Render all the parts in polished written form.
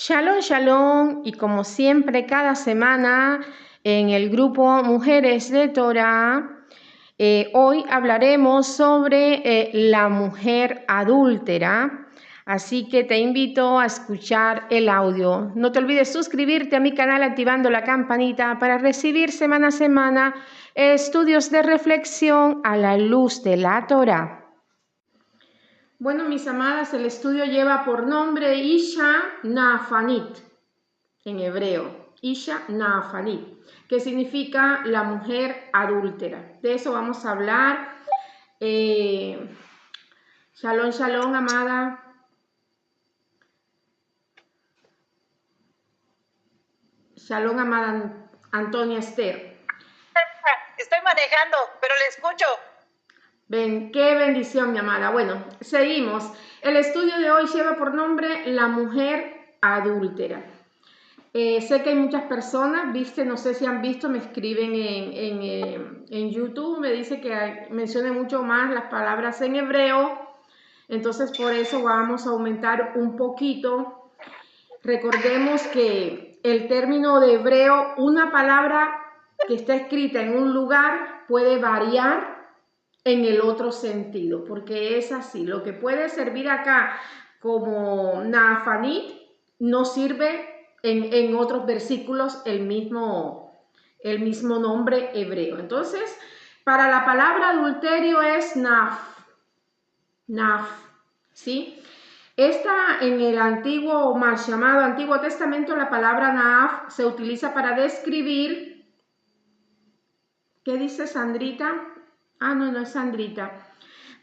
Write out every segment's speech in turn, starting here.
Shalom, shalom, y como siempre, cada semana en el grupo Mujeres de Torah, hoy hablaremos sobre la mujer adúltera, así que te invito a escuchar el audio. No te olvides suscribirte a mi canal activando la campanita para recibir semana a semana estudios de reflexión a la luz de la Torah. Bueno, mis amadas, el estudio lleva por nombre Isha Naafanit, en hebreo, Isha Naafanit, que significa la mujer adúltera. De eso vamos a hablar. Shalom, shalom, amada. Shalom, amada Antonia Esther. Estoy manejando, pero le escucho. Ven, qué bendición, mi amada. Bueno, seguimos. El estudio de hoy lleva por nombre la mujer adúltera. Sé que hay muchas personas, no sé si han visto, me escriben en YouTube, me dice que mencione mucho más las palabras en hebreo, entonces por eso vamos a aumentar un poquito. Recordemos que el término de hebreo, una palabra que está escrita en un lugar puede variar en el otro sentido, porque es así, lo que puede servir acá como Naafanit no sirve en otros versículos el mismo nombre hebreo. Entonces, para la palabra adulterio es naf, ¿sí? Esta en el antiguo, mal llamado Antiguo Testamento, la palabra naf se utiliza para describir, ¿qué dice Sandrita? Ah, no es Sandrita.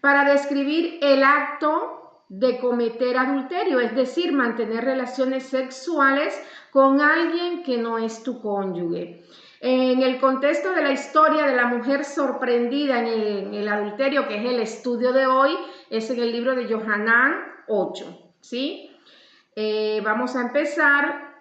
Para describir el acto de cometer adulterio, es decir, mantener relaciones sexuales con alguien que no es tu cónyuge. En el contexto de la historia de la mujer sorprendida en el adulterio, que es el estudio de hoy, es en el libro de Yohanan 8, ¿sí? Vamos a empezar.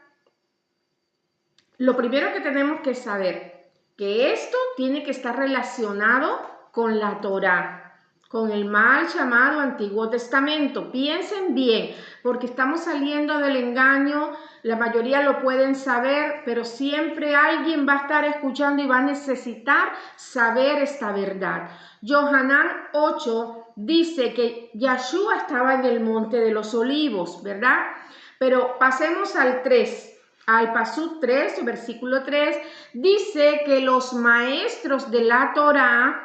Lo primero que tenemos que saber, que esto tiene que estar relacionado con la Torá, con el mal llamado Antiguo Testamento. Piensen bien, porque estamos saliendo del engaño, la mayoría lo pueden saber, pero siempre alguien va a estar escuchando y va a necesitar saber esta verdad. Yohanan 8 dice que Yahshua estaba en el monte de los olivos, ¿verdad? Pero pasemos al 3. Al Pasuk 3, versículo 3, dice que los maestros de la Torá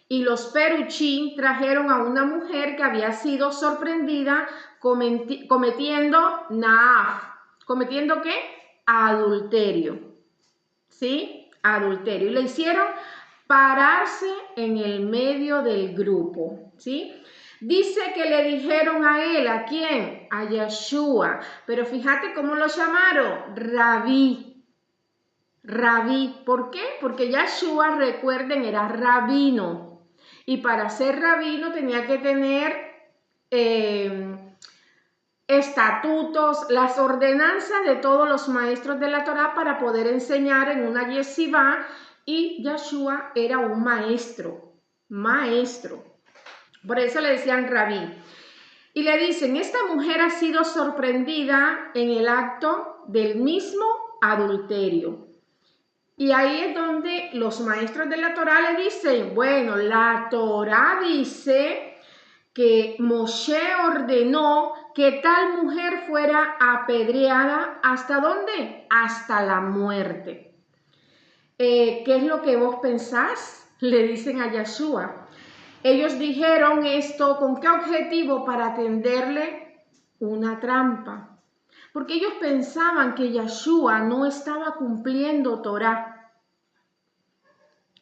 y los peruchín trajeron a una mujer que había sido sorprendida cometiendo naaf. ¿Cometiendo qué? Adulterio. ¿Sí? Adulterio. Y le hicieron pararse en el medio del grupo. ¿Sí? Dice que le dijeron a él, ¿a quién? A Yahshua. Pero fíjate cómo lo llamaron, Rabí. Rabí. ¿Por qué? Porque Yahshua, recuerden, era rabino. Y para ser rabino tenía que tener estatutos, las ordenanzas de todos los maestros de la Torá para poder enseñar en una yesivá. Y Yahshua era un maestro. Por eso le decían rabí. Y le dicen, esta mujer ha sido sorprendida en el acto del mismo adulterio. Y ahí es donde los maestros de la Torá le dicen, bueno, la Torá dice que Moshe ordenó que tal mujer fuera apedreada, ¿hasta dónde? Hasta la muerte. ¿Qué es lo que vos pensás? Le dicen a Yahshua. Ellos dijeron esto, ¿con qué objetivo? Para tenderle una trampa. Porque ellos pensaban que Yahshua no estaba cumpliendo Torá.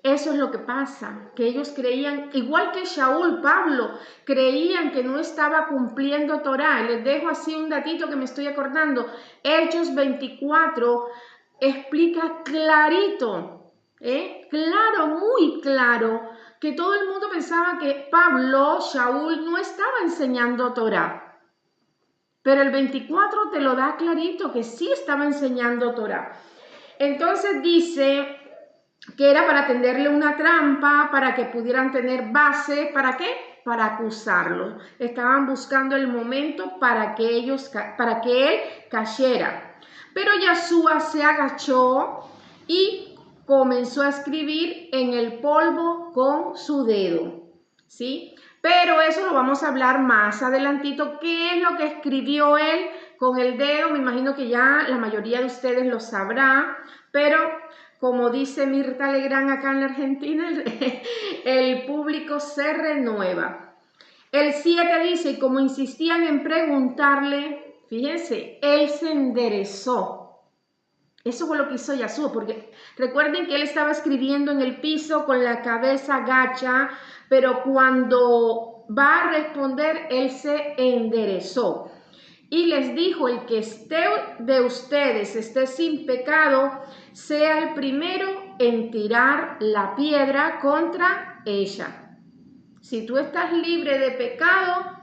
Eso es lo que pasa, que ellos creían, igual que Shaul, Pablo, creían que no estaba cumpliendo Torá. Les dejo así un datito que me estoy acordando. Hechos 24 explica clarito, claro, muy claro, que todo el mundo pensaba que Pablo, Shaul, no estaba enseñando Torá. Pero el 24 te lo da clarito, que sí estaba enseñando Torá. Entonces dice que era para tenderle una trampa, para que pudieran tener base, ¿para qué? Para acusarlo. Estaban buscando el momento para que él cayera. Pero Yahshua se agachó y comenzó a escribir en el polvo con su dedo, ¿sí? Pero eso lo vamos a hablar más adelantito. ¿Qué es lo que escribió él con el dedo? Me imagino que ya la mayoría de ustedes lo sabrá, pero como dice Mirta Legrand acá en la Argentina, el público se renueva. El 7 dice, y como insistían en preguntarle, fíjense, él se enderezó. Eso fue lo que hizo Yahshua, porque recuerden que él estaba escribiendo en el piso con la cabeza gacha, pero cuando va a responder, él se enderezó. Y les dijo, el que esté de ustedes esté sin pecado, sea el primero en tirar la piedra contra ella. Si tú estás libre de pecado,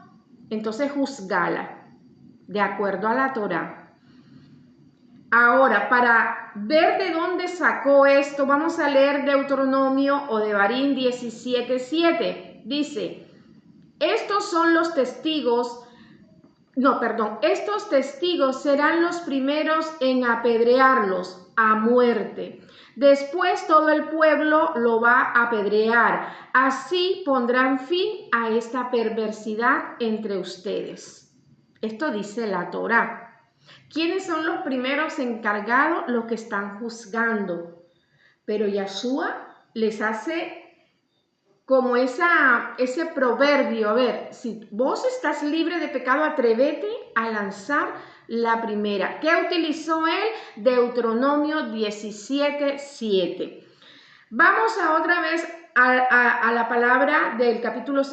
entonces juzgala, de acuerdo a la Torá. Ahora, para ver de dónde sacó esto, vamos a leer Deuteronomio o Devarim 17:7. Dice, estos testigos serán los primeros en apedrearlos a muerte. Después todo el pueblo lo va a apedrear. Así pondrán fin a esta perversidad entre ustedes. Esto dice la Torá. ¿Quiénes son los primeros encargados? Los que están juzgando. Pero Yahshua les hace como ese proverbio. A ver, si vos estás libre de pecado, atrévete a lanzar la primera. ¿Qué utilizó él? Deuteronomio 17:7. Vamos a otra vez a la palabra del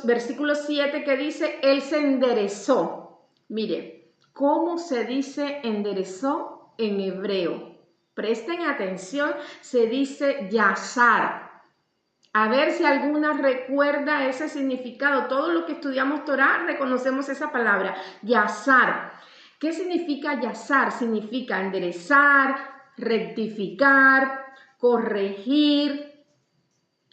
versículo 7 que dice, él se enderezó. Mire. ¿Cómo se dice enderezó en hebreo? Presten atención, se dice yasar. A ver si alguna recuerda ese significado. Todo lo que estudiamos Torá reconocemos esa palabra, yasar. ¿Qué significa yasar? Significa enderezar, rectificar, corregir.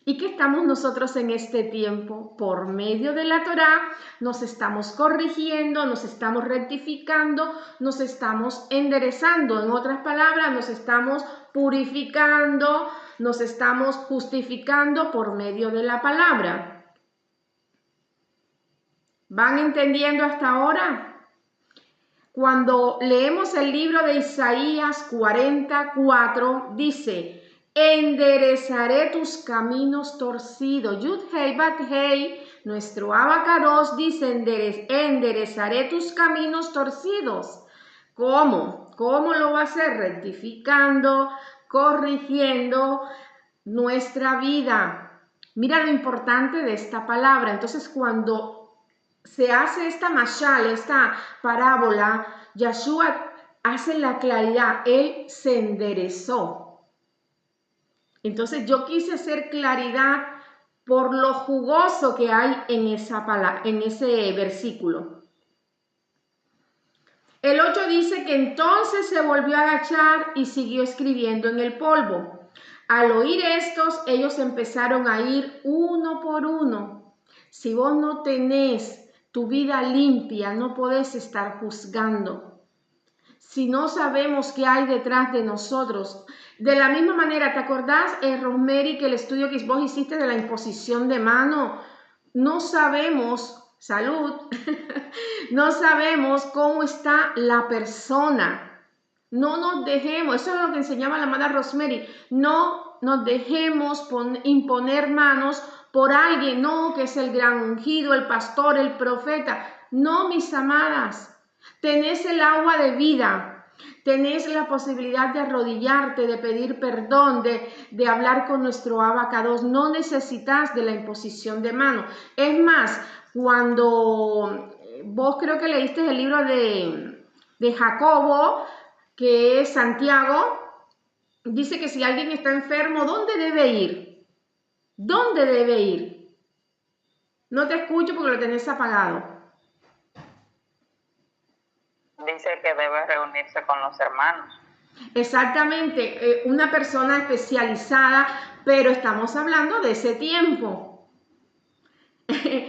¿Y qué estamos nosotros en este tiempo? Por medio de la Torá nos estamos corrigiendo, nos estamos rectificando, nos estamos enderezando. En otras palabras, nos estamos purificando, nos estamos justificando por medio de la palabra. ¿Van entendiendo hasta ahora? Cuando leemos el libro de Isaías 44, dice, enderezaré tus caminos torcidos. Yud Hei Bat Hei, nuestro abacados dice, enderezaré tus caminos torcidos. ¿Cómo? ¿Cómo lo va a hacer? Rectificando, corrigiendo nuestra vida. Mira lo importante de esta palabra. Entonces, cuando se hace esta mashal, esta parábola, Yahshua hace la claridad. Él se enderezó. Entonces yo quise hacer claridad por lo jugoso que hay en ese versículo. El 8 dice que entonces se volvió a agachar y siguió escribiendo en el polvo. Al oír estos, ellos empezaron a ir uno por uno. Si vos no tenés tu vida limpia, no podés estar juzgando. Si no sabemos qué hay detrás de nosotros. De la misma manera, ¿te acordás, Rosemary, que el estudio que vos hiciste de la imposición de mano? No sabemos, salud, no sabemos cómo está la persona. No nos dejemos, eso es lo que enseñaba la amada Rosemary, no nos dejemos imponer manos por alguien, no, que es el gran ungido, el pastor, el profeta. No, mis amadas. Tenés el agua de vida, tenés la posibilidad de arrodillarte, de pedir perdón, de hablar con nuestro abacados. No necesitas de la imposición de mano. Es más, cuando vos creo que leíste el libro de Jacobo, que es Santiago, dice que si alguien está enfermo, ¿dónde debe ir? ¿Dónde debe ir? No te escucho porque lo tenés apagado. Dice que debe reunirse con los hermanos. Exactamente, una persona especializada, pero estamos hablando de ese tiempo.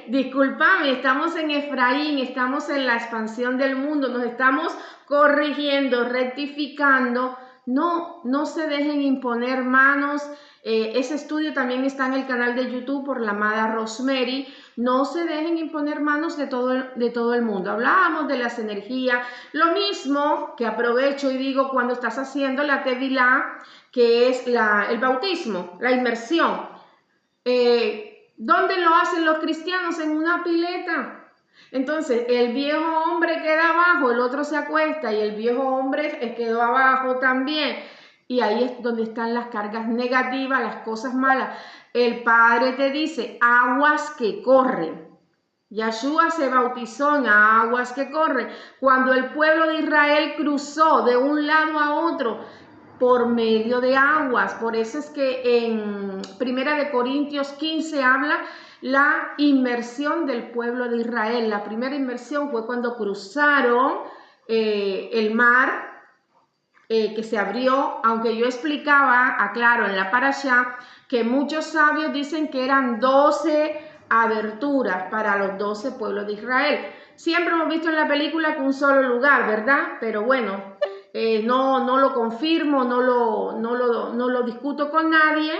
discúlpame, estamos en Efraín, estamos en la expansión del mundo, nos estamos corrigiendo, rectificando. No se dejen imponer manos. Ese estudio también está en el canal de YouTube por la amada Rosemary. No se dejen imponer manos de todo el mundo. Hablábamos de las energías. Lo mismo que aprovecho y digo cuando estás haciendo la Tevilá, que es el bautismo, la inmersión. ¿Dónde lo hacen los cristianos? En una pileta. Entonces el viejo hombre queda abajo, el otro se acuesta y el viejo hombre quedó abajo también. Y ahí es donde están las cargas negativas, las cosas malas. El Padre te dice, aguas que corren. Yahshua se bautizó en aguas que corren. Cuando el pueblo de Israel cruzó de un lado a otro por medio de aguas. Por eso es que en 1 Corintios 15 habla la inmersión del pueblo de Israel. La primera inmersión fue cuando cruzaron el mar que se abrió, aunque yo explicaba, aclaro, en la parashá, que muchos sabios dicen que eran 12 aberturas para los 12 pueblos de Israel. Siempre hemos visto en la película que un solo lugar, ¿verdad? Pero bueno, no lo confirmo, no lo discuto con nadie.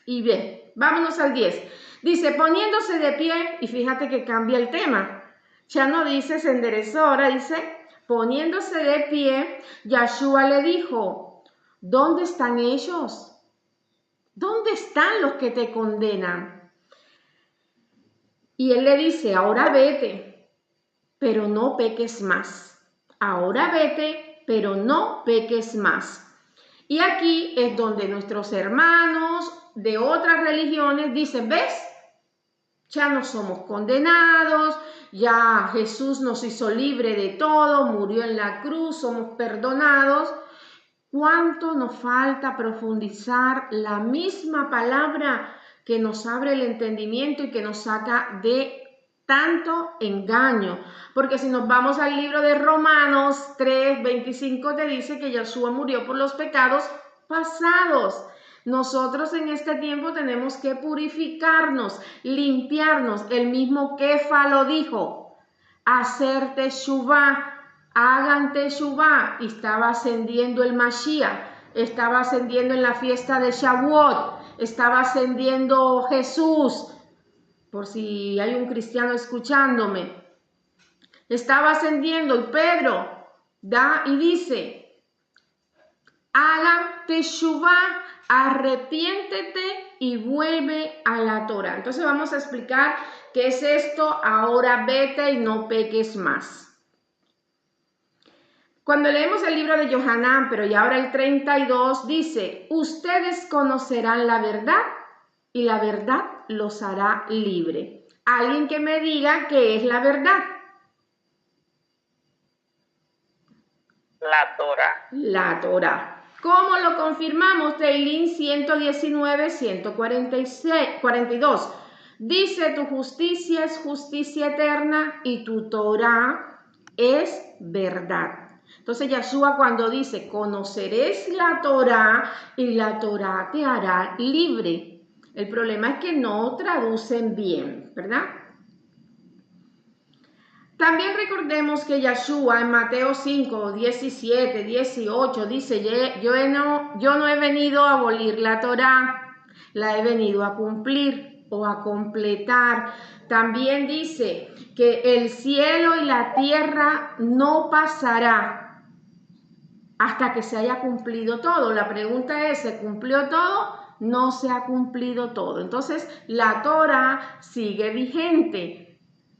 Y bien, vámonos al 10. Dice, poniéndose de pie, y fíjate que cambia el tema. Ya no dice se enderezó, ahora dice, poniéndose de pie, Yahshua le dijo, ¿dónde están ellos? ¿Dónde están los que te condenan? Y él le dice, ahora vete, pero no peques más. Ahora vete, pero no peques más. Y aquí es donde nuestros hermanos de otras religiones dicen, ¿ves? Ya no somos condenados, ya Jesús nos hizo libre de todo, murió en la cruz, somos perdonados. ¿Cuánto nos falta profundizar la misma palabra que nos abre el entendimiento y que nos saca de tanto engaño? Porque si nos vamos al libro de Romanos 3:25 te dice que Yahshua murió por los pecados pasados. Nosotros en este tiempo tenemos que purificarnos, limpiarnos. El mismo Kefa lo dijo, hacer teshuvá, hagan teshuvá. Y estaba ascendiendo el Mashiach, estaba ascendiendo en la fiesta de Shavuot, estaba ascendiendo Jesús, por si hay un cristiano escuchándome. Estaba ascendiendo y Pedro da y dice, hagan teshuvá, arrepiéntete y vuelve a la Torah. Entonces vamos a explicar qué es esto, ahora vete y no peques más. Cuando leemos el libro de Yohanan, pero ya ahora el 32, dice, ustedes conocerán la verdad y la verdad los hará libre. Alguien que me diga qué es la verdad. La Torah. La Torah. ¿Cómo lo confirmamos? Teilín 119, 142. Dice, tu justicia es justicia eterna y tu Torah es verdad. Entonces Yahshua cuando dice, conoceréis la Torah y la Torah te hará libre. El problema es que no traducen bien, ¿verdad? También recordemos que Yahshua en Mateo 5, 17, 18 dice, yo no he venido a abolir la Torá, la he venido a cumplir o a completar. También dice que el cielo y la tierra no pasará hasta que se haya cumplido todo. La pregunta es, ¿se cumplió todo? No se ha cumplido todo. Entonces, la Torá sigue vigente.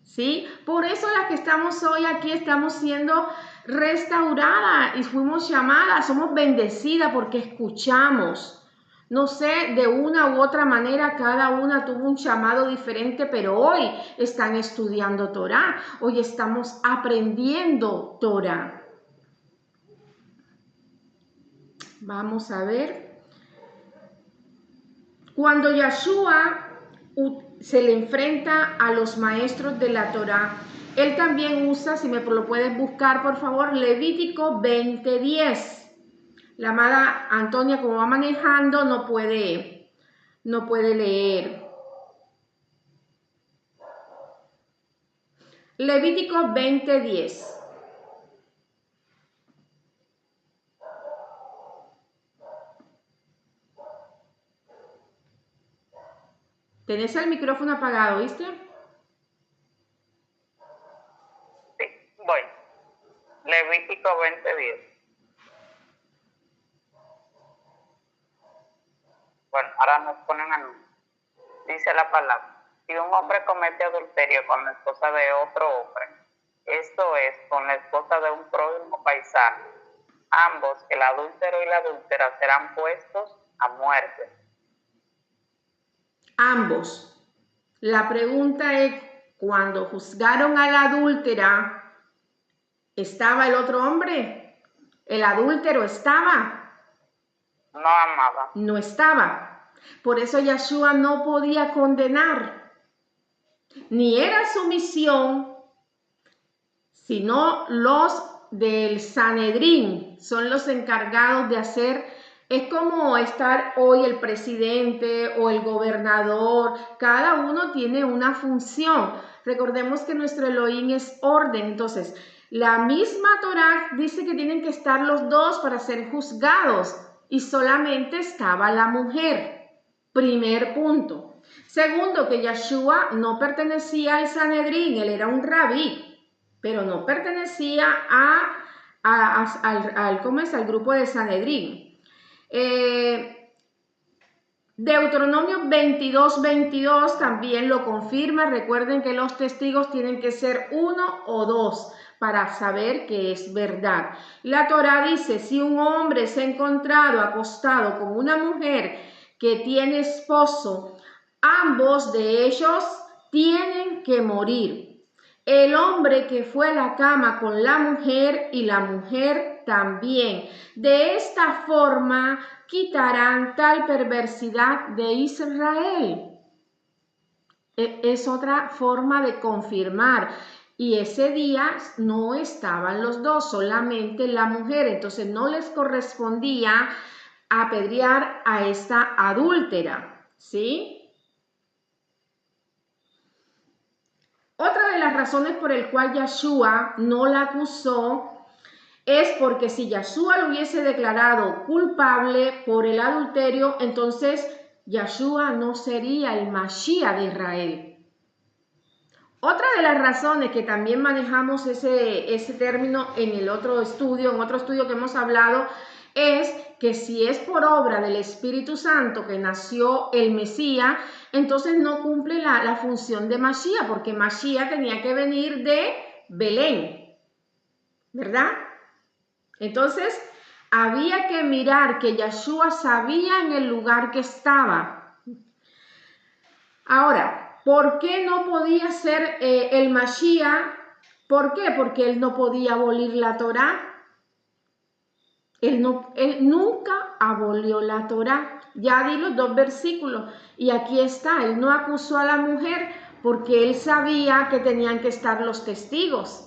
¿Sí? Por eso las que estamos hoy aquí estamos siendo restauradas y fuimos llamadas, somos bendecidas porque escuchamos. No sé, de una u otra manera cada una tuvo un llamado diferente, pero hoy están estudiando Torah, hoy estamos aprendiendo Torah. Vamos a ver. Cuando Yahshua se le enfrenta a los maestros de la Torá, él también usa, si me lo puedes buscar por favor, Levítico 20:10. La amada Antonia, como va manejando, no puede leer. Levítico 20:10. Tenés el micrófono apagado, ¿viste? Sí, voy. Levítico 20:10. Bueno, ahora nos ponen a... Dice la palabra: si un hombre comete adulterio con la esposa de otro hombre, esto es, con la esposa de un prójimo paisano, ambos, el adúltero y la adúltera, serán puestos a muerte. Ambos. La pregunta es, cuando juzgaron a la adúltera, ¿estaba el otro hombre? ¿El adúltero estaba? No amaba. No estaba. Por eso Yeshua no podía condenar. Ni era su misión, sino los del Sanedrín son los encargados de hacer. Es como estar hoy el presidente o el gobernador, cada uno tiene una función. Recordemos que nuestro Elohim es orden, entonces la misma Torá dice que tienen que estar los dos para ser juzgados y solamente estaba la mujer. Primer punto. Segundo, que Yeshua no pertenecía al Sanedrín, él era un rabí, pero no pertenecía al grupo de Sanedrín. Deuteronomio 22:22 también lo confirma. Recuerden que los testigos tienen que ser uno o dos para saber que es verdad. La Torá dice, si un hombre se ha encontrado acostado con una mujer que tiene esposo, ambos de ellos tienen que morir. El hombre que fue a la cama con la mujer y la mujer también. De esta forma quitarán tal perversidad de Israel. Es otra forma de confirmar. Y ese día no estaban los dos, solamente la mujer. Entonces no les correspondía apedrear a esta adúltera, ¿sí? Otra de las razones por el cual Yeshua no la acusó es porque si Yeshua lo hubiese declarado culpable por el adulterio, entonces Yeshua no sería el Mashiach de Israel. Otra de las razones que también manejamos ese término en el otro estudio, que hemos hablado, es que si es por obra del Espíritu Santo que nació el Mesías, entonces no cumple la función de Mashiach, porque Mashiach tenía que venir de Belén, ¿verdad? Entonces, había que mirar que Yeshua sabía en el lugar que estaba. Ahora, ¿por qué no podía ser el Mashiach? ¿Por qué? Porque él no podía abolir la Torá. Él nunca abolió la Torá. Ya di los 2 versículos. Y aquí está, él no acusó a la mujer porque él sabía que tenían que estar los testigos.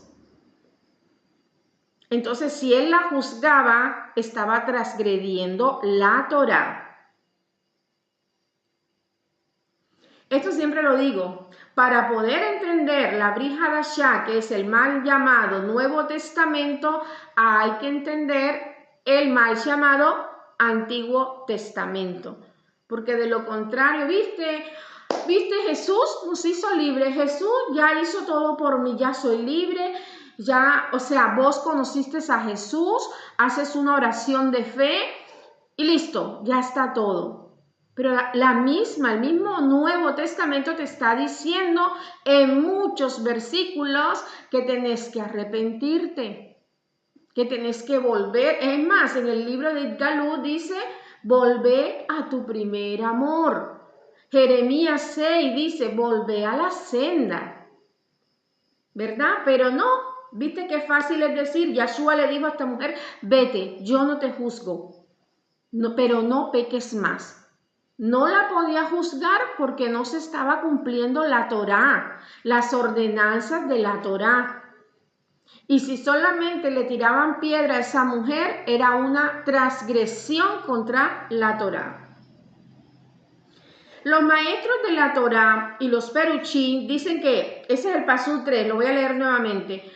Entonces, si él la juzgaba, estaba transgrediendo la Torá. Esto siempre lo digo, para poder entender la Brit Hadashah, que es el mal llamado Nuevo Testamento, hay que entender el mal llamado Antiguo Testamento. Porque de lo contrario, ¿viste? Jesús nos hizo libres, Jesús ya hizo todo por mí, ya soy libre. Ya, o sea, vos conociste a Jesús, haces una oración de fe y listo, ya está todo. Pero el mismo Nuevo Testamento te está diciendo en muchos versículos que tenés que arrepentirte, que tenés que volver. Es más, en el libro de Galú dice, volvé a tu primer amor. Jeremías 6 dice, volvé a la senda, ¿verdad? Pero no. ¿Viste qué fácil es decir? Yeshua le dijo a esta mujer, vete, yo no te juzgo, no, pero no peques más. No la podía juzgar porque no se estaba cumpliendo la Torá, las ordenanzas de la Torá. Y si solamente le tiraban piedra a esa mujer, era una transgresión contra la Torá. Los maestros de la Torá y los peruchín dicen que, ese es el pasú 3, lo voy a leer nuevamente,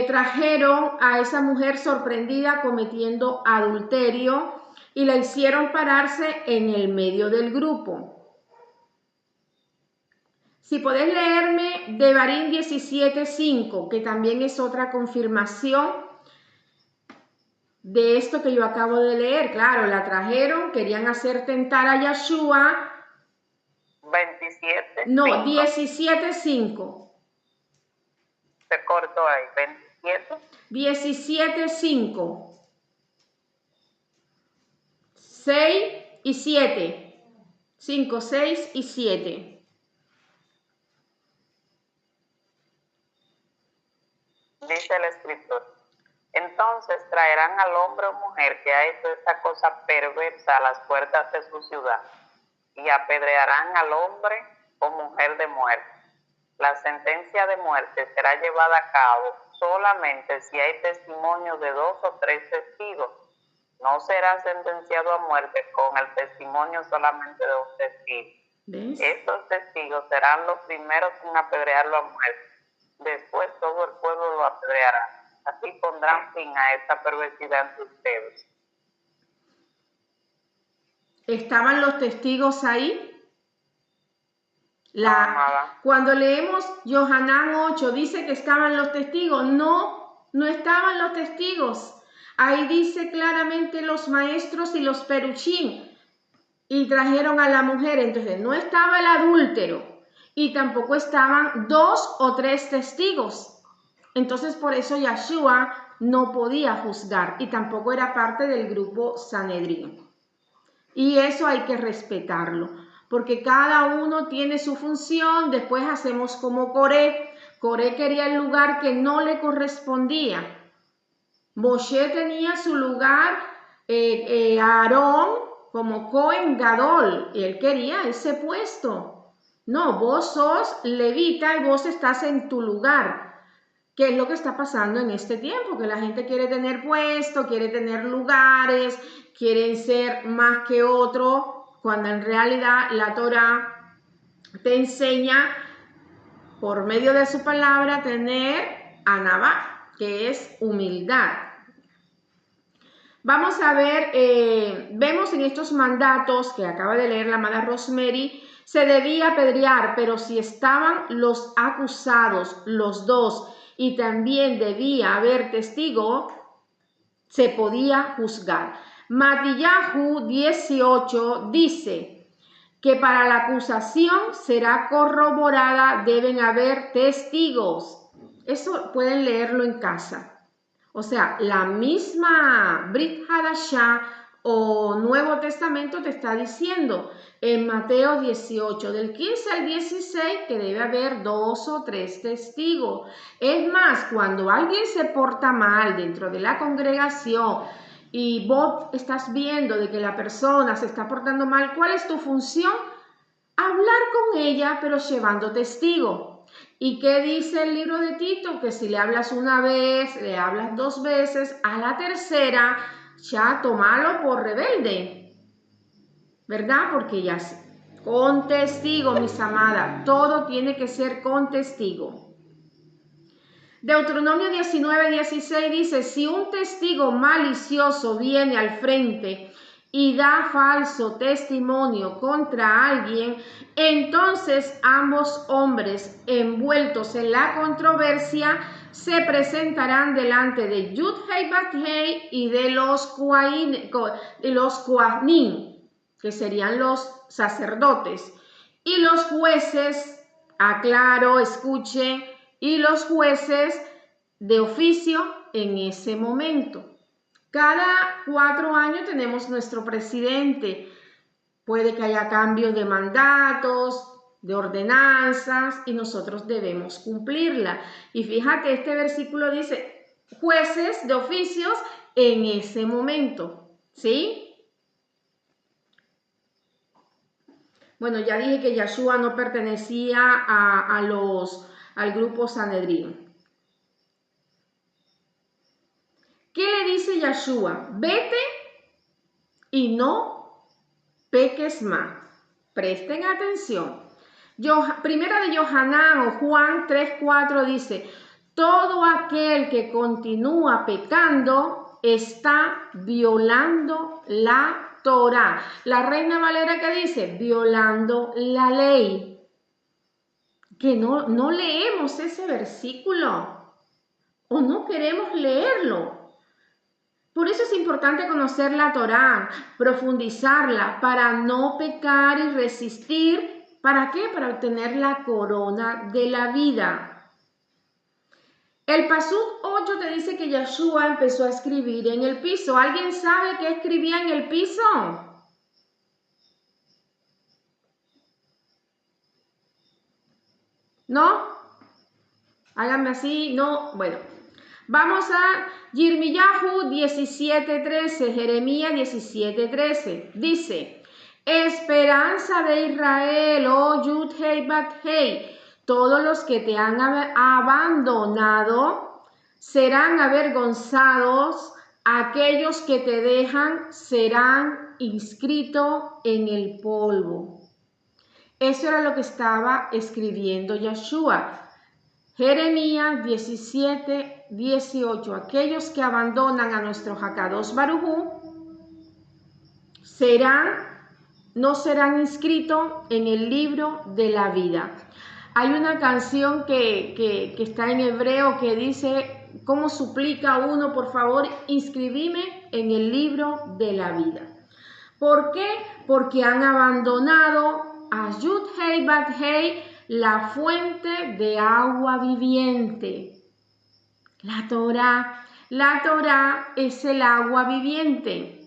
trajeron a esa mujer sorprendida cometiendo adulterio y la hicieron pararse en el medio del grupo. Si podés leerme Devarim 17:5, que también es otra confirmación de esto que yo acabo de leer. Claro, la trajeron, querían hacer tentar a Yeshua. 27. No, 17:5. Se cortó ahí, 27. 17:5. 6 y 7. 5, 6 y 7. Dice el escritor. Entonces traerán al hombre o mujer que ha hecho esta cosa perversa a las puertas de su ciudad y apedrearán al hombre o mujer de muerte. La sentencia de muerte será llevada a cabo solamente si hay testimonio de 2 o 3 testigos. No será sentenciado a muerte con el testimonio solamente de un testigo. ¿Ves? Estos testigos serán los primeros en apedrearlo a muerte. Después todo el pueblo lo apedreará. Así pondrán fin a esta perversidad entre ustedes. ¿Estaban los testigos ahí? Nada. Cuando leemos Yohanan 8, dice que estaban los testigos. No, no estaban los testigos. Ahí dice claramente los maestros y los peruchín. Y trajeron a la mujer. Entonces no estaba el adúltero. Y tampoco estaban 2 o 3 testigos. Entonces por eso Yeshua no podía juzgar. Y tampoco era parte del grupo Sanedrín. Y eso hay que respetarlo, porque cada uno tiene su función. Después hacemos como Coré. Coré quería el lugar que no le correspondía. Moshe tenía su lugar, Aarón como Cohen Gadol, y él quería ese puesto. No, vos sos levita y vos estás en tu lugar. ¿Qué es lo que está pasando en este tiempo? Que la gente quiere tener puesto, quiere tener lugares, quieren ser más que otro, cuando en realidad la Torá te enseña por medio de su palabra a tener anabá, que es humildad. Vamos a ver, vemos en estos mandatos que acaba de leer la amada Rosemary, se debía apedrear, pero si estaban los acusados, los dos, y también debía haber testigo, se podía juzgar. Matillahu 18 dice que para la acusación será corroborada, deben haber testigos. Eso pueden leerlo en casa. O sea, la misma Brit Hadashah o Nuevo Testamento te está diciendo en Mateo 18, del 15 al 16, que debe haber 2 o 3 testigos. Es más, cuando alguien se porta mal dentro de la congregación y vos estás viendo de que la persona se está portando mal, ¿cuál es tu función? Hablar con ella, pero llevando testigo. ¿Y qué dice el libro de Tito? Que si le hablas una vez, le hablas 2 veces, a la tercera ya tomalo por rebelde, ¿verdad? Porque ya con testigo, mis amadas, todo tiene que ser con testigo. Deuteronomio 19:16 dice, si un testigo malicioso viene al frente y da falso testimonio contra alguien, entonces ambos hombres envueltos en la controversia se presentarán delante de Yud-Hei Bat-Hei y de los Kohanim, que serían los sacerdotes, y los jueces, aclaro, escuchen, y los jueces de oficio en ese momento. Cada 4 años tenemos nuestro presidente. Puede que haya cambios de mandatos, de ordenanzas, y nosotros debemos cumplirla. Y fíjate, este versículo dice, jueces de oficios en ese momento, ¿sí? Bueno, ya dije que Yeshua no pertenecía al grupo Sanedrín. ¿Qué le dice Yeshua? Vete y no peques más. Presten atención. Primera de Yohanan o Juan 3:4 dice, todo aquel que continúa pecando está violando la Torá. La Reina Valera, ¿qué dice? Violando la ley. Que no leemos ese versículo o no queremos leerlo. Por eso es importante conocer la Torá, profundizarla para no pecar y resistir. ¿Para qué? Para obtener la corona de la vida. El Pasuk 8 te dice que Yeshua empezó a escribir en el piso. ¿Alguien sabe qué escribía en el piso? ¿No? Háganme así, no. Bueno, vamos a Yirmiyahu 17:13, Jeremías 17:13. Dice, esperanza de Israel, oh Yud Hei Bat Hei, todos los que te han abandonado serán avergonzados, aquellos que te dejan serán inscritos en el polvo. Eso era lo que estaba escribiendo Yeshua. Jeremías 17:18. Aquellos que abandonan a nuestro Hakadosh Baruj Hu no serán inscritos en el libro de la vida. Hay una canción que está en hebreo que dice, ¿cómo suplica uno? Por favor, inscribime en el libro de la vida. ¿Por qué? Porque han abandonado a Yud Hei Bat Hei, la fuente de agua viviente. La Torá es el agua viviente.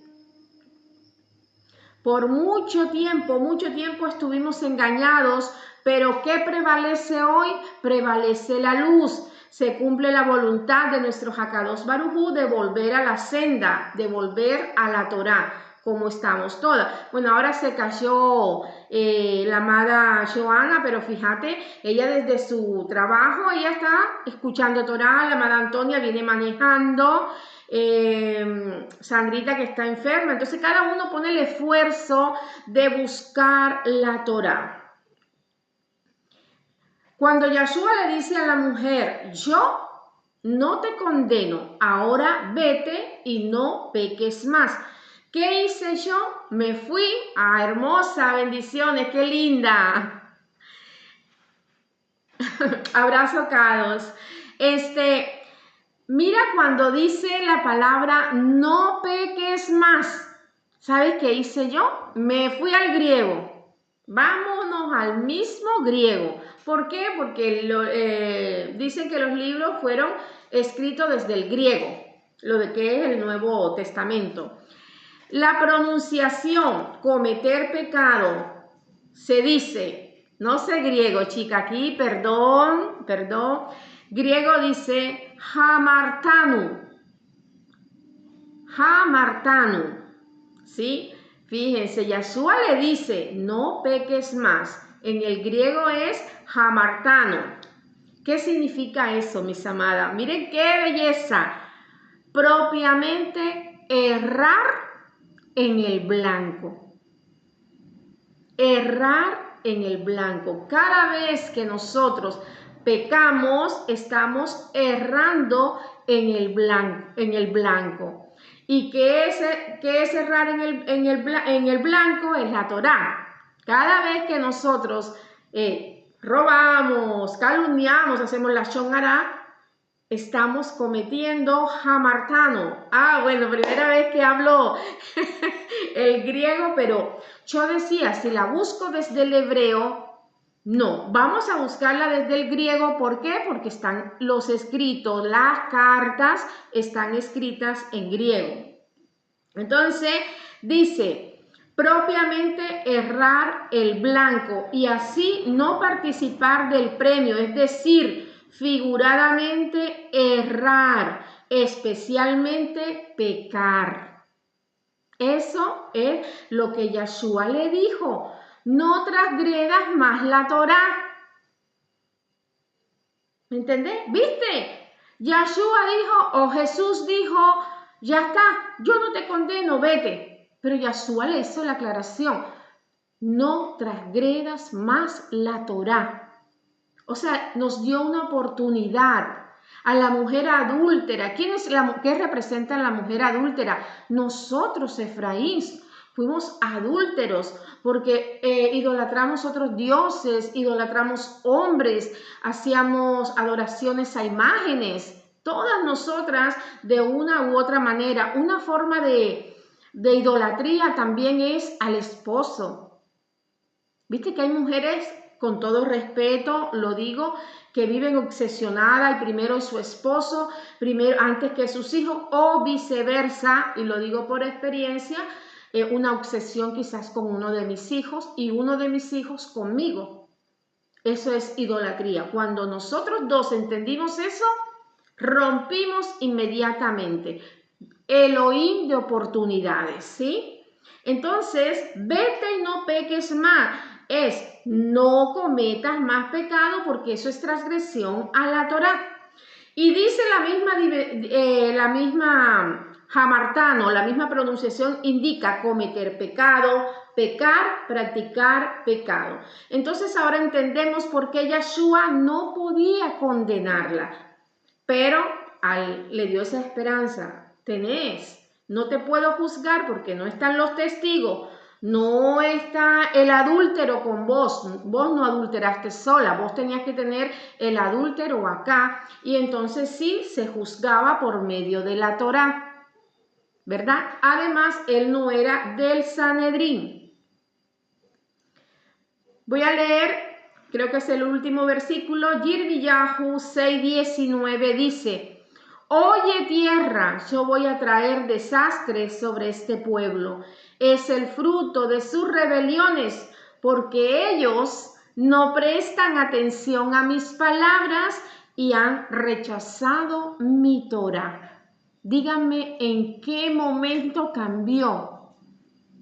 Por mucho tiempo estuvimos engañados, pero ¿qué prevalece hoy? Prevalece la luz. Se cumple la voluntad de nuestro Hakadosh Baruj Hu de volver a la senda, de volver a la Torá, como estamos todas. Bueno, ahora se cayó la amada Joana, pero fíjate, ella desde su trabajo, ella está escuchando Torá, la amada Antonia viene manejando, Sandrita que está enferma. Entonces cada uno pone el esfuerzo de buscar la Torá. Cuando Yeshua le dice a la mujer, yo no te condeno, ahora vete y no peques más. ¿Qué hice yo? Me fui. Ah, hermosa, bendiciones, qué linda. Abrazo, Carlos. Mira cuando dice la palabra no peques más. ¿Sabes qué hice yo? Me fui al griego. Vámonos al mismo griego. ¿Por qué? Porque dicen que los libros fueron escritos desde el griego, lo de que es el Nuevo Testamento. La pronunciación, cometer pecado, se dice, no sé griego, chica, aquí, perdón, griego dice hamartanu, ¿sí? Fíjense, Yeshua le dice, no peques más. En el griego es hamartano. ¿Qué significa eso, mis amadas? Miren qué belleza. Propiamente errar en el blanco. Errar en el blanco. Cada vez que nosotros pecamos, estamos errando en el blanco. ¿Y qué es errar en el blanco? Es la Torá. Cada vez que nosotros robamos, calumniamos, hacemos la Lashon Hará, estamos cometiendo hamartano. Ah, bueno, primera vez que hablo el griego, pero yo decía, si la busco desde el hebreo, no, vamos a buscarla desde el griego. ¿Por qué? Porque están los escritos, las cartas están escritas en griego. Entonces, dice, propiamente errar el blanco y así no participar del premio, es decir, figuradamente errar, especialmente pecar. Eso es lo que Yeshua le dijo. No transgredas más la Torá. ¿Me entendés? ¿Viste? Yeshua dijo, o Jesús dijo, ya está, yo no te condeno, vete. Pero Yeshua le hizo la aclaración. no transgredas más la Torá. O sea, nos dio una oportunidad. A la mujer adúltera, ¿qué representa la mujer adúltera? Nosotros, Efraín, fuimos adúlteros porque idolatramos otros dioses, idolatramos hombres, hacíamos adoraciones a imágenes. Todas nosotras, de una u otra manera, una forma de idolatría también es al esposo. Viste que hay mujeres, con todo respeto, lo digo, que viven obsesionadas y primero es su esposo, primero antes que sus hijos, o viceversa, y lo digo por experiencia, una obsesión quizás con uno de mis hijos y uno de mis hijos conmigo. Eso es idolatría. Cuando nosotros dos entendimos eso, rompimos inmediatamente. Elohim de oportunidades, ¿sí? Entonces, vete y no peques más. Es no cometas más pecado porque eso es transgresión a la Torá. Y dice la misma Hamartano, la misma pronunciación indica cometer pecado, pecar, practicar pecado. Entonces ahora entendemos por qué Yahshua no podía condenarla, pero le dio esa esperanza. No te puedo juzgar porque no están los testigos, no está el adúltero con vos no adulteraste sola, vos tenías que tener el adúltero acá, y entonces sí se juzgaba por medio de la Torá, ¿verdad? Además, él no era del Sanedrín. Voy a leer, creo que es el último versículo, Yirmiyahu 6:19 dice: Oye tierra, yo voy a traer desastres sobre este pueblo. Es el fruto de sus rebeliones, porque ellos no prestan atención a mis palabras y han rechazado mi Torah. Díganme en qué momento cambió.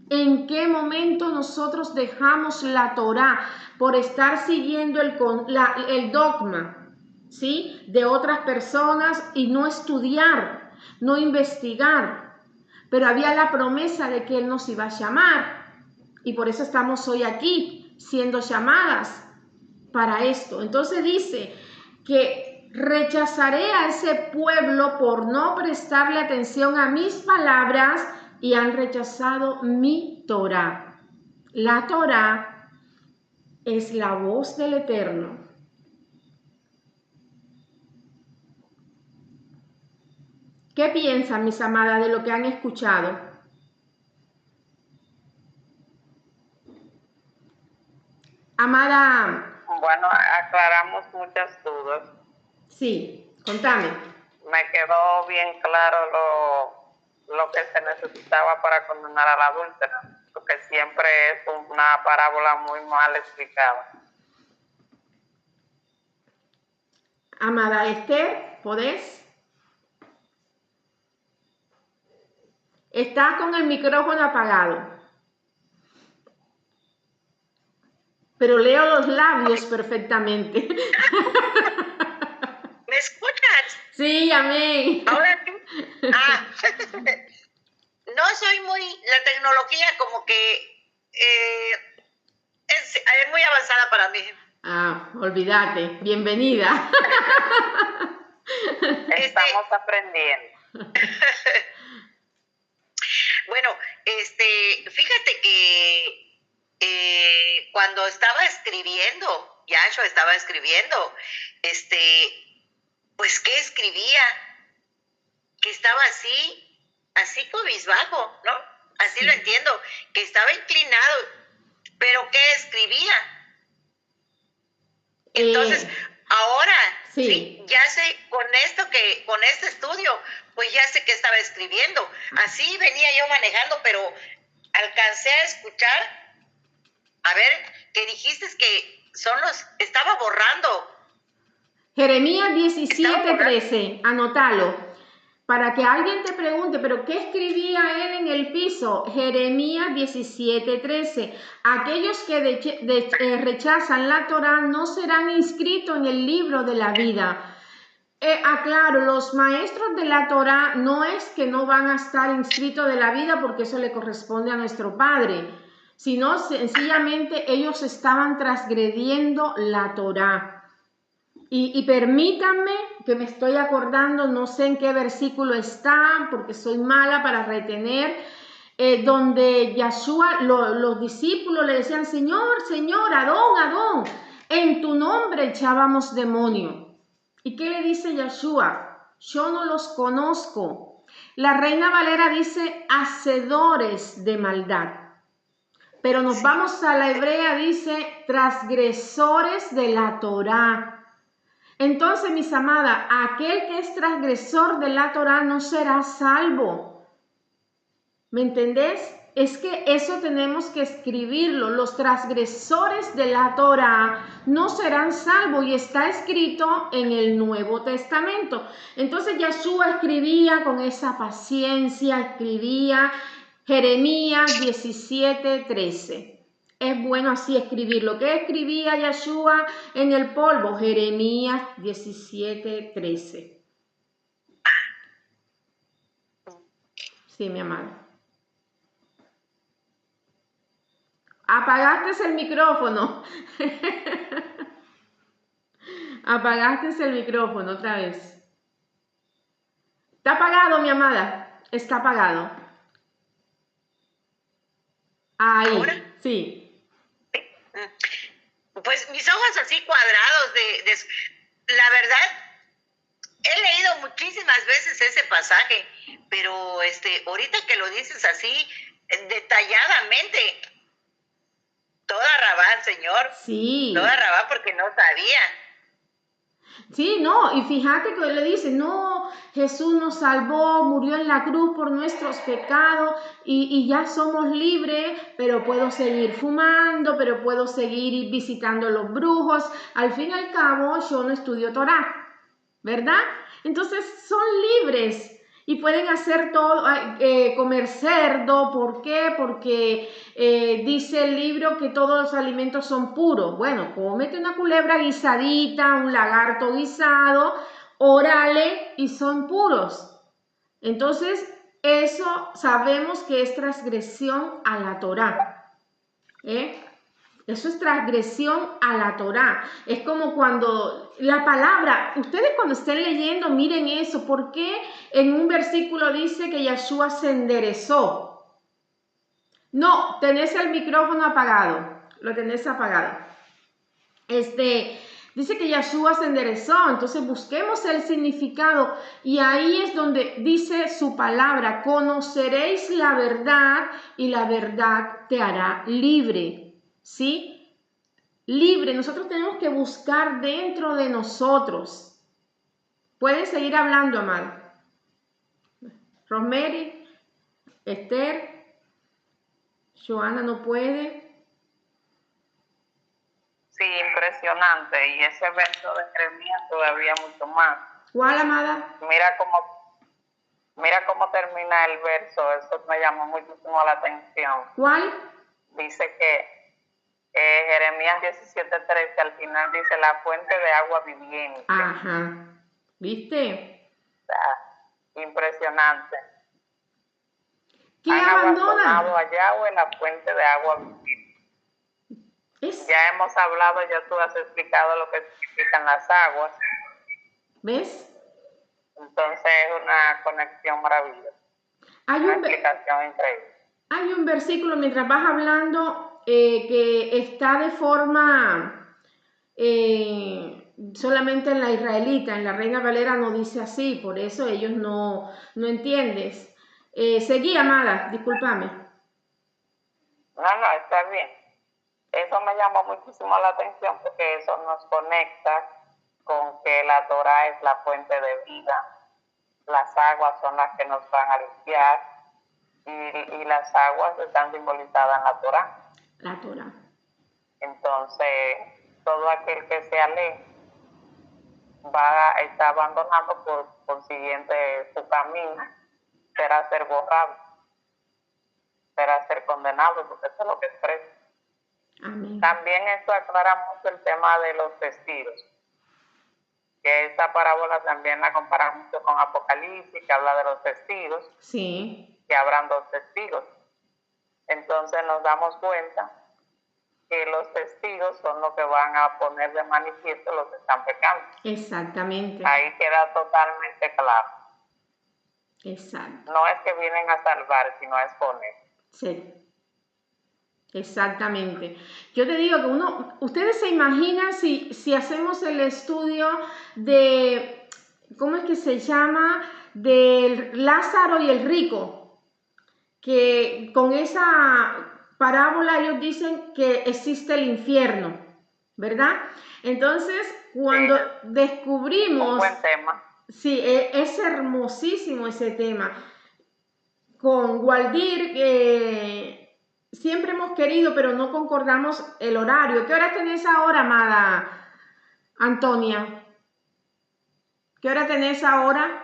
¿En qué momento nosotros dejamos la Torá por estar siguiendo el dogma, ¿sí?, de otras personas y no estudiar, no investigar? Pero había la promesa de que Él nos iba a llamar y por eso estamos hoy aquí siendo llamadas para esto. Entonces dice que rechazaré a ese pueblo por no prestarle atención a mis palabras y han rechazado mi Torá. La Torá es la voz del Eterno. ¿Qué piensan, mis amadas, de lo que han escuchado? Amada. Bueno, aclaramos muchas dudas. Sí, contame. Me quedó bien claro lo que se necesitaba para condenar a la adúltera, porque siempre es una parábola muy mal explicada. Amada Esther, ¿podés? Está con el micrófono apagado. Pero leo los labios perfectamente. ¿Me escuchas? Sí, amén. Ahora sí. No soy la tecnología como que es muy avanzada para mí. Olvídate, bienvenida. Estamos aprendiendo. Bueno, fíjate que cuando estaba escribiendo, Yahshua estaba escribiendo, pues ¿qué escribía? Que estaba así cabizbajo, ¿no? Así sí. Lo entiendo, que estaba inclinado, pero ¿qué escribía? Entonces, ahora, sí, ya sé, con este estudio, pues ya sé que estaba escribiendo. Así venía yo manejando, pero alcancé a escuchar, a ver, que dijiste que estaba borrando. Jeremías 17:13, anótalo. Para que alguien te pregunte, ¿pero qué escribía él en el piso? Jeremías 17:13. Aquellos que rechazan la Torá no serán inscritos en el libro de la vida. Aclaro, los maestros de la Torá no es que no van a estar inscritos de la vida porque eso le corresponde a nuestro Padre. sino sencillamente ellos estaban transgrediendo la Torá. Y permítanme que me estoy acordando, no sé en qué versículo está, porque soy mala para retener, donde Yahshua, los discípulos le decían, Señor, Señor, Adón, Adón, en tu nombre echábamos demonio. ¿Y qué le dice Yahshua? Yo no los conozco. La Reina Valera dice, hacedores de maldad. Pero nos vamos a la hebrea, dice, transgresores de la Torá. Entonces, mis amadas, aquel que es transgresor de la Torá no será salvo. ¿Me entendés? Es que eso tenemos que escribirlo. Los transgresores de la Torá no serán salvos y está escrito en el Nuevo Testamento. Entonces Yahshua escribía con esa paciencia, escribía Jeremías 17:13. Es bueno así escribir. Lo que escribía Yahshua en el polvo, Jeremías 17:13. Sí, mi amada. Apagaste el micrófono. Apagaste el micrófono otra vez. Está apagado, mi amada. Está apagado. Ahí. ¿Ahora? Sí. Pues mis ojos así cuadrados la verdad, he leído muchísimas veces ese pasaje, pero ahorita que lo dices así, detalladamente, toda rabá, Señor. Sí. Toda rabá porque no sabía. Sí, no, y fíjate que le dice, no, Jesús nos salvó, murió en la cruz por nuestros pecados y ya somos libres, pero puedo seguir fumando, pero puedo seguir visitando a los brujos. Al fin y al cabo, yo no estudio Torá, ¿verdad? Entonces son libres y pueden hacer todo, comer cerdo. ¿Por qué? Porque dice el libro que todos los alimentos son puros. Bueno, cómete una culebra guisadita, un lagarto guisado, órale, y son puros. Entonces, eso sabemos que es transgresión a la Torá. Eso es transgresión a la Torá. Es como cuando la palabra, ustedes cuando estén leyendo, miren eso. ¿Por qué en un versículo dice que Yahshua se enderezó? No, tenés el micrófono apagado. Lo tenés apagado. Dice que Yahshua se enderezó. Entonces busquemos el significado. Y ahí es donde dice su palabra. Conoceréis la verdad y la verdad te hará libre. ¿Sí? Libre. Nosotros tenemos que buscar dentro de nosotros. Pueden seguir hablando, amado. Rosemary, Esther, Joana no puede. Sí, impresionante. Y ese verso de Jeremías todavía mucho más. ¿Cuál, amada? Mira cómo termina el verso. Eso me llamó muchísimo la atención. ¿Cuál? Dice que Jeremías 17:13 al final dice la fuente de agua viviente. Ajá. ¿Viste? Impresionante. ¿Qué Han abandonado abandona? a Yahweh la fuente de agua viviente. Ya hemos hablado, ya tú has explicado lo que significan las aguas. ¿Ves? Entonces es una conexión maravillosa. Una explicación increíble. Hay un versículo mientras vas hablando que está de forma solamente en la israelita, en la Reina Valera no dice así, por eso ellos no entiendes. Seguí, amada, discúlpame. No, está bien. Eso me llamó muchísimo la atención porque eso nos conecta con que la Torah es la fuente de vida. Las aguas son las que nos van a limpiar y las aguas están simbolizadas en la Torah. La Torah. Entonces, todo aquel que se aleje está abandonando, por consiguiente su camino será ser borrado, será ser condenado, porque eso es lo que expresa. Amén. También esto aclara mucho el tema de los testigos, que esta parábola también la compara mucho con Apocalipsis, que habla de los testigos. Sí. Que habrán dos testigos. Entonces nos damos cuenta que los testigos son los que van a poner de manifiesto los que están pecando. Exactamente. Ahí queda totalmente claro. Exacto. No es que vienen a salvar, sino a exponer. Sí. Exactamente. Yo te digo que ustedes se imaginan si hacemos el estudio de, ¿cómo es que se llama? De Lázaro y el rico, que con esa parábola ellos dicen que existe el infierno, ¿verdad? Entonces, cuando descubrimos... Un buen tema. Sí, es hermosísimo ese tema. Con Waldir, siempre hemos querido, pero no concordamos el horario. ¿Qué hora tenés ahora, amada Antonia? ¿Qué hora tenés ahora?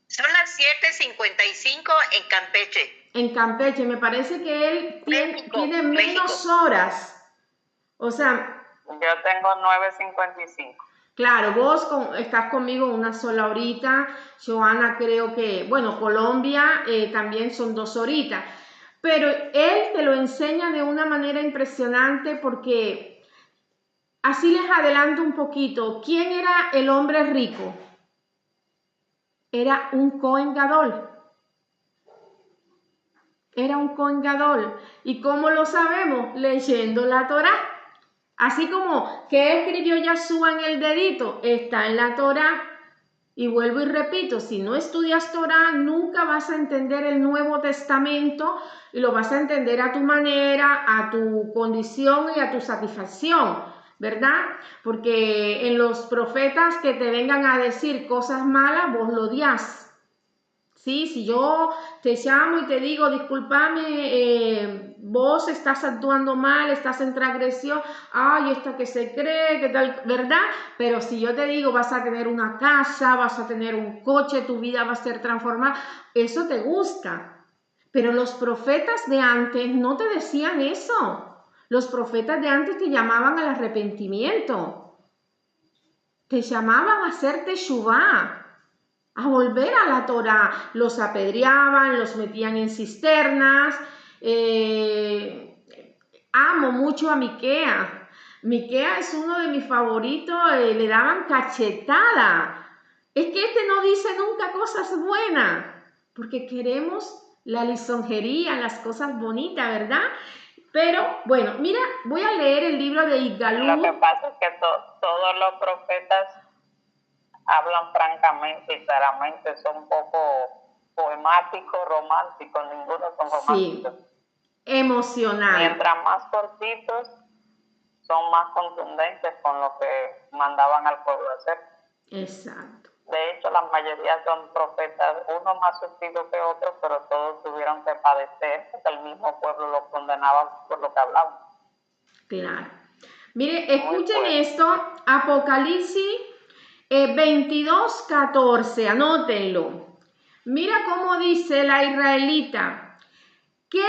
Son las 7:55 en Campeche. En Campeche, me parece que él tiene menos horas. O sea... Yo tengo 9:55. Claro, vos estás conmigo una sola horita. Joana creo que, bueno, Colombia también son 2 horitas. Pero él te lo enseña de una manera impresionante porque así les adelanto un poquito. ¿Quién era el hombre rico? Era un Cohen Gadol. Era un Cohen Gadol. ¿Y cómo lo sabemos? Leyendo la Torá. Así como que escribió Yahshua en el dedito, está en la Torá. Y vuelvo y repito, si no estudias Torá, nunca vas a entender el Nuevo Testamento y lo vas a entender a tu manera, a tu condición y a tu satisfacción, ¿verdad? Porque en los profetas que te vengan a decir cosas malas, vos lo odias. ¿Sí? Si yo te llamo y te digo, discúlpame, vos estás actuando mal, estás en transgresión, ay, esta que se cree, que tal, ¿verdad? Pero si yo te digo, vas a tener una casa, vas a tener un coche, tu vida va a ser transformada, eso te gusta. Pero los profetas de antes no te decían eso. Los profetas de antes te llamaban al arrepentimiento. Te llamaban a hacer teshuvá, a volver a la Torá. Los apedreaban, los metían en cisternas. Amo mucho a Miquea. Miquea es uno de mis favoritos, le daban cachetada. Es que este no dice nunca cosas buenas, porque queremos la lisonjería, las cosas bonitas, ¿verdad? Pero, bueno, mira, voy a leer el libro de Igalú. Lo que pasa es que todos los profetas hablan francamente y claramente, son un poco poemáticos, románticos, ninguno son románticos. Sí, emocional. Mientras más cortitos, son más contundentes con lo que mandaban al pueblo hacer. Exacto. De hecho, la mayoría son profetas, uno más sutil que otro, pero todos tuvieron que padecer, porque el mismo pueblo los condenaba por lo que hablaban. Claro. Mire, escuchen esto, Apocalipsis 22:14, anótenlo. Mira cómo dice la israelita, qué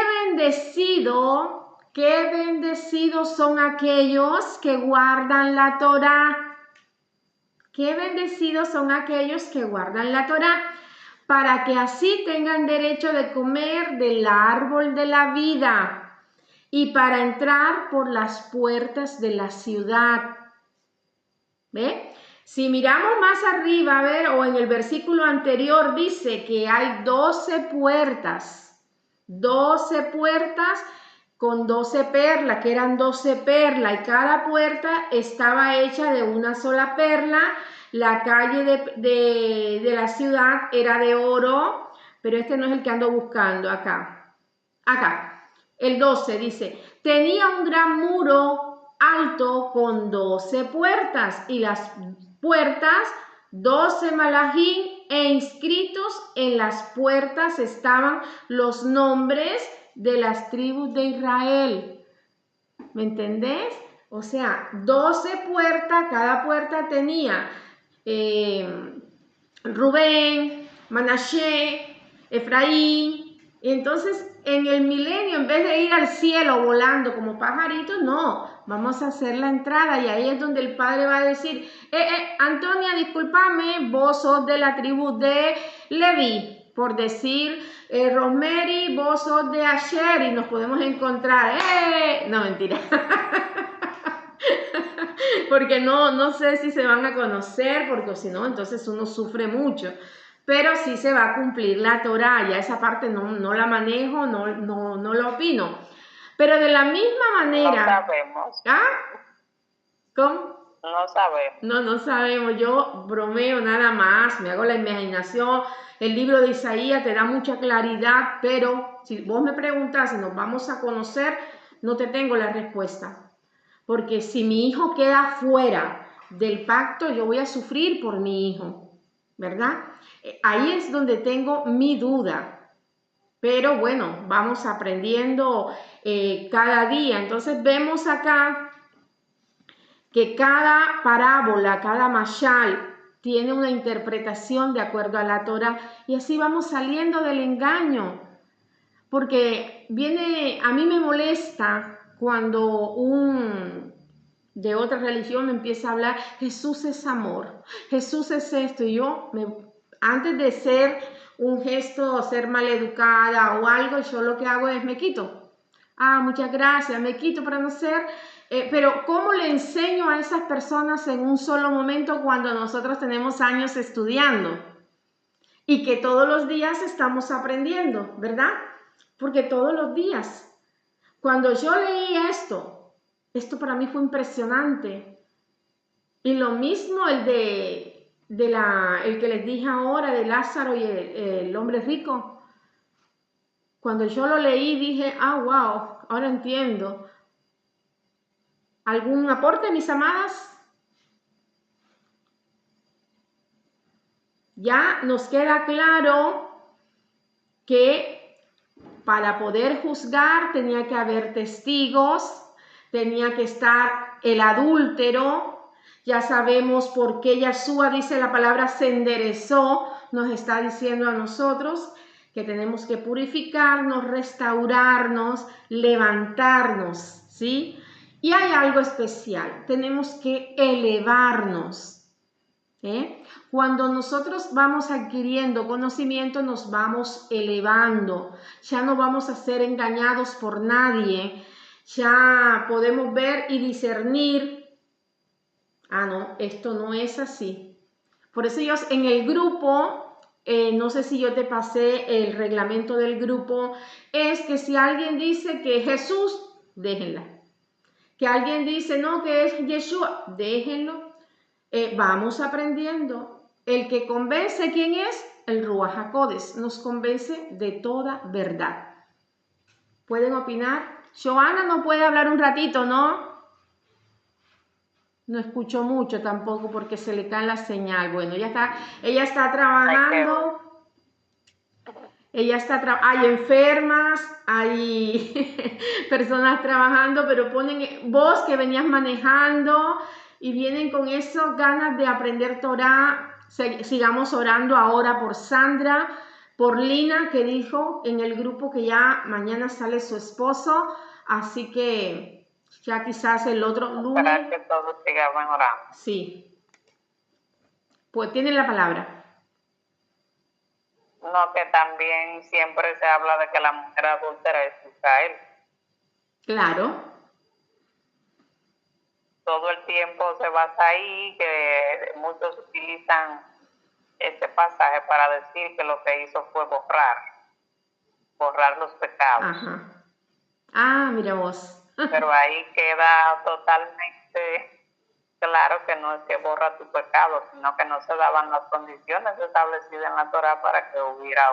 bendecidos son aquellos que guardan la Torá. Qué bendecidos son aquellos que guardan la Torá, para que así tengan derecho de comer del árbol de la vida y para entrar por las puertas de la ciudad. ¿Ve? Si miramos más arriba, a ver, o en el versículo anterior dice que hay 12 puertas con 12 perlas, que eran 12 perlas, y cada puerta estaba hecha de una sola perla. La calle de la ciudad era de oro, pero este no es el que ando buscando acá. El 12 dice, tenía un gran muro alto con 12 puertas, y las puertas 12 malajín, e inscritos en las puertas estaban los nombres de las tribus de Israel. ¿Me entendés? O sea, 12 puertas, cada puerta tenía Rubén, Manashe, Efraín. Y entonces en el milenio, en vez de ir al cielo volando como pajaritos, no, vamos a hacer la entrada, y ahí es donde el Padre va a decir, Antonia, discúlpame, vos sos de la tribu de Leví, por decir, Rosemary, vos sos de Asher y nos podemos encontrar. No, mentira. Porque no sé si se van a conocer, porque si no, entonces uno sufre mucho. Pero sí se va a cumplir la Torá, ya esa parte no la manejo, no la opino. Pero de la misma manera... No sabemos. ¿Ah? ¿Cómo? No sabemos. No sabemos, yo bromeo nada más, me hago la imaginación. El libro de Isaías te da mucha claridad, pero si vos me preguntas si nos vamos a conocer, no te tengo la respuesta. Porque si mi hijo queda fuera del pacto, yo voy a sufrir por mi hijo, ¿verdad? Ahí es donde tengo mi duda. Pero bueno, vamos aprendiendo cada día. Entonces vemos acá que cada parábola, cada mashal tiene una interpretación de acuerdo a la Torah y así vamos saliendo del engaño. Porque a mí me molesta cuando un de otra religión me empieza a hablar, Jesús es amor, Jesús es esto, y yo, antes de ser un gesto, ser maleducada o algo, yo lo que hago es me quito. Muchas gracias, me quito para no ser... pero ¿cómo le enseño a esas personas en un solo momento cuando nosotros tenemos años estudiando? Y que todos los días estamos aprendiendo, ¿verdad? Porque todos los días. Cuando yo leí esto para mí fue impresionante. Y lo mismo el que les dije ahora de Lázaro y el hombre rico. Cuando yo lo leí dije, wow, ahora entiendo. ¿Algún aporte, mis amadas? Ya nos queda claro que para poder juzgar tenía que haber testigos, tenía que estar el adúltero. Ya sabemos por qué Yeshua dice la palabra se enderezó, nos está diciendo a nosotros que tenemos que purificarnos, restaurarnos, levantarnos, ¿sí? Y hay algo especial, tenemos que elevarnos. Cuando nosotros vamos adquiriendo conocimiento, nos vamos elevando, ya no vamos a ser engañados por nadie, ya podemos ver y discernir, no, esto no es así. Por eso yo en el grupo, no sé si yo te pasé el reglamento del grupo, es que si alguien dice que Jesús, déjenla. Que alguien dice, no, que es Yeshua, déjenlo. Vamos aprendiendo. El que convence, ¿quién es? El Ruach HaKodesh. Nos convence de toda verdad. ¿Pueden opinar? Joana no puede hablar un ratito, ¿no? No escucho mucho tampoco porque se le cae la señal. Bueno, ella está trabajando. Hay enfermas, hay personas trabajando, pero ponen vos que venías manejando y vienen con esas ganas de aprender Torah. Sigamos orando ahora por Sandra, por Lina, que dijo en el grupo que ya mañana sale su esposo, así que ya quizás el otro lunes. Para que todos sigamos orando. Sí. Pues tienen la palabra. No, que también siempre se habla de que la mujer adúltera es Israel. Claro. Todo el tiempo se basa ahí, que muchos utilizan este pasaje para decir que lo que hizo fue borrar los pecados. Ajá. Mira vos. Pero ahí queda totalmente claro que no es que borra tu pecado, sino que no se daban las condiciones establecidas en la Torah para que hubiera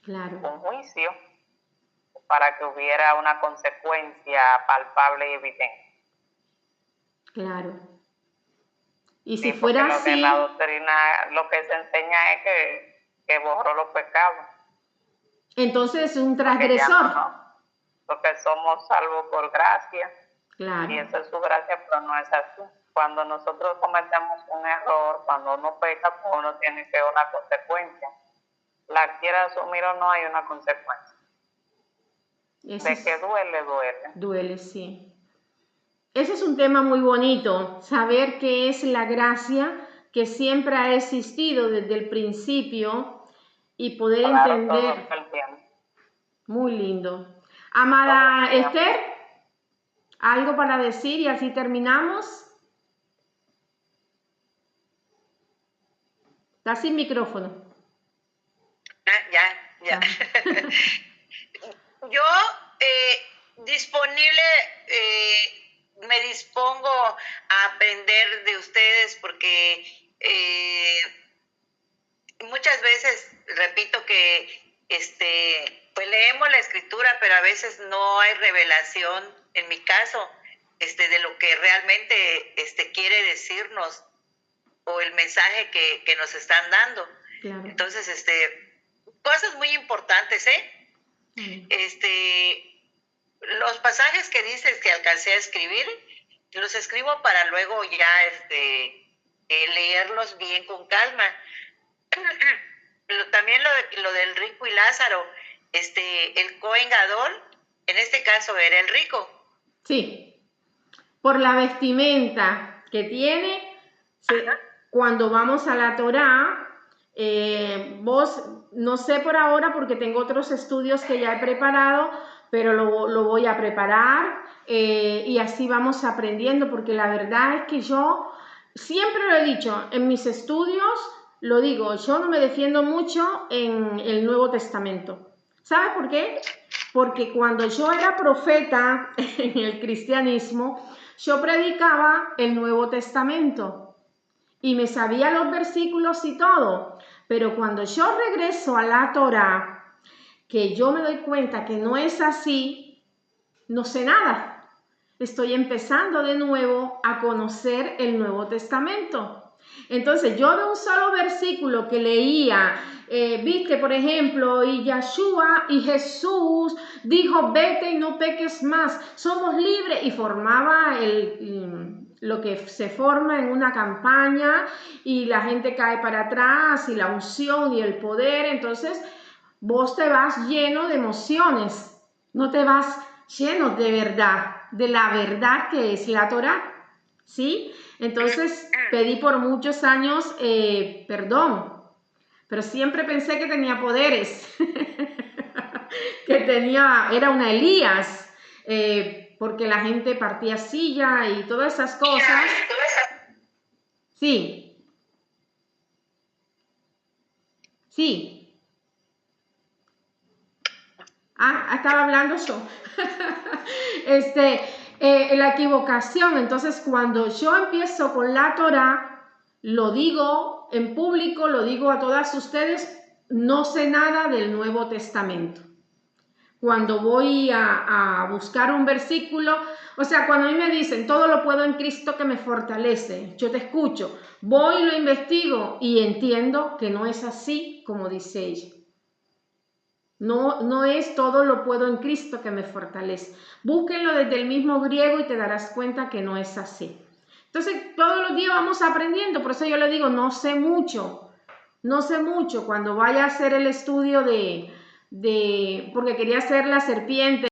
un juicio, para que hubiera una consecuencia palpable y evidente. Claro. Y si fuera así... En la doctrina lo que se enseña es que borró los pecados. Entonces es un transgresor. Porque somos salvos por gracia. Claro. Y esa es su gracia, pero no es así. Cuando nosotros cometemos un error, cuando uno peca, pues uno tiene que ver una consecuencia. La quiera asumir o no, hay una consecuencia. De que duele. Duele, sí. Ese es un tema muy bonito, saber qué es la gracia que siempre ha existido desde el principio. y poder Claro, entender. todo el tiempo. Muy lindo. Amada Esther, ¿algo para decir y así terminamos? Está sin micrófono. Ya. Yo disponible, me dispongo a aprender de ustedes porque muchas veces, repito que pues leemos la escritura, pero a veces no hay revelación, en mi caso, de lo que realmente quiere decirnos o el mensaje que nos están dando. Claro. Entonces, cosas muy importantes, los pasajes que dices que alcancé a escribir, los escribo para luego ya leerlos bien con calma. También lo del rico y Lázaro, el Cohen Gadol, en este caso era el rico. Sí, por la vestimenta que tiene, cuando vamos a la Torá, vos, no sé por ahora porque tengo otros estudios que ya he preparado, pero lo voy a preparar y así vamos aprendiendo, porque la verdad es que yo siempre lo he dicho, en mis estudios lo digo, yo no me defiendo mucho en el Nuevo Testamento. ¿Sabes por qué? Porque cuando yo era profeta en el cristianismo, yo predicaba el Nuevo Testamento y me sabía los versículos y todo, pero cuando yo regreso a la Torá, que yo me doy cuenta que no es así, no sé nada. Estoy empezando de nuevo a conocer el Nuevo Testamento. Entonces yo de un solo versículo que leía, viste por ejemplo, y Yahshua y Jesús dijo vete y no peques más, somos libres, y formaba lo que se forma en una campaña y la gente cae para atrás y la unción y el poder. Entonces vos te vas lleno de emociones, no te vas lleno de verdad, de la verdad que es la Torá, ¿sí? Entonces pedí por muchos años perdón, pero siempre pensé que tenía poderes, era una Elías, porque la gente partía silla y todas esas cosas. Sí. Sí. Estaba hablando yo. La equivocación. Entonces, cuando yo empiezo con la Torá, lo digo en público, lo digo a todas ustedes, no sé nada del Nuevo Testamento. Cuando voy a buscar un versículo, o sea, cuando a mí me dicen, todo lo puedo en Cristo que me fortalece, yo te escucho, voy y lo investigo y entiendo que no es así como dice ella. No es todo lo puedo en Cristo que me fortalece. Búsquenlo desde el mismo griego y te darás cuenta que no es así. Entonces, todos los días vamos aprendiendo, por eso yo le digo, no sé mucho. Cuando vaya a hacer el estudio porque quería hacer la serpiente,